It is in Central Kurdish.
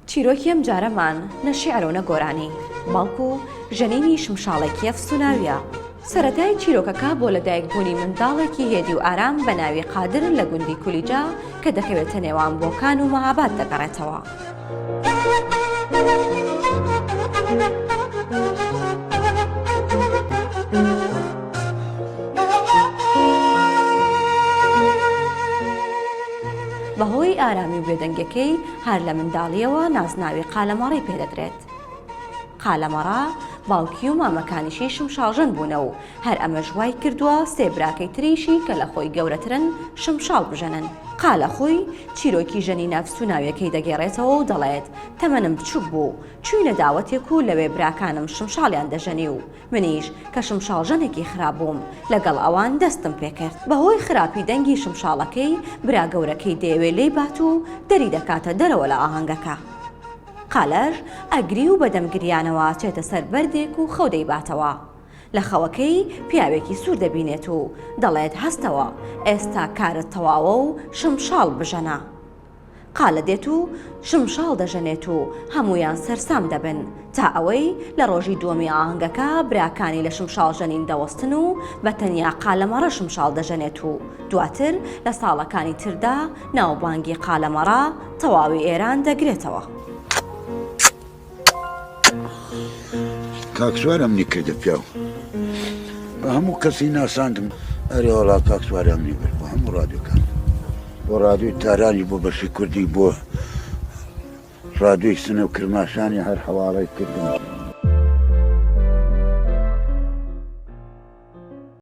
چیرۆکی ئەم جارەمان نە شیعر و نە گۆرانی، بەڵکو ژەنینی شمشاڵێکی ئەفسوناویە. سەرەتای چیرۆکەکە بۆ لەدایکبوونی منداڵێکی هێدی و ئارام بە ناوی قادر لە گوندی کولیجا کە دەکەوێتە نێوان بۆکان و مەهاباد دەگەڕێتەوە. بەهۆی ئارامی و بێدەنگەکەی هەر لە منداڵیەوە نازناوی قالەمەڕی پێدەدرێت. قالەمەڕە باوکی و مامەکانیشی شمشاڵژن بوونە و هەر ئەمەش وای کردووە سێ براکەی تریشی کە لە خۆی گەورەترن شمشاڵ بژەنن. قالە خۆی چیرۆکی ژەنی نافسوناویەکەی دەگێڕێتەوە و دەڵێت تەمەنم بچووک بوو، چووینە داوەتێک و لەوێ براکانم شمشاڵیان دەژەنی و منیش کە شمشاڵژەنێکی خراپ بووم لەگەڵ ئەوان دەستم پێکرد. بەهۆی خراپی دەنگی شمشاڵەکەی برا گەورەکەی دەیەوێ لێی بات و دەری دەکاتە دەرەوە لە ئاهەنگەکە. قالەر ئەگری و بەدەمگریانەوە چێتە سەر بەردێک و خەو دەیباتەوە. لە خەوەکەی پیاوێکی سوور دەبینێت و دەڵێت هەستەوە ئێستا کارت تەواوە و شمشاڵ بژەنە. قالە دێت و شمشاڵ دەژەنێت و هەمویان سەرسام دەبن تا ئەوەی لە ڕۆژی دووەمی ئاهەنگەکە براکانی لە شمشاڵ ژەنین دەوەستن و بە تەنیا قالەمەڕە شمشاڵ دەژەنێت و دواتر لە ساڵەکانی تردا ناوبانگی قالەمەڕە تەواوی ئێران دەگرێتەوە. کاکسوارم نیکردە پیاو بە هەموو کەسی ناساندم ئەرێ وڵا کاکسوارم نیبر بۆ هەموو ڕادیۆکان بۆ ڕادیۆی تارانی بۆ بەشی کوردی بۆ ڕادیۆی سنە و کرماشانی هەر حەواڵەی کردم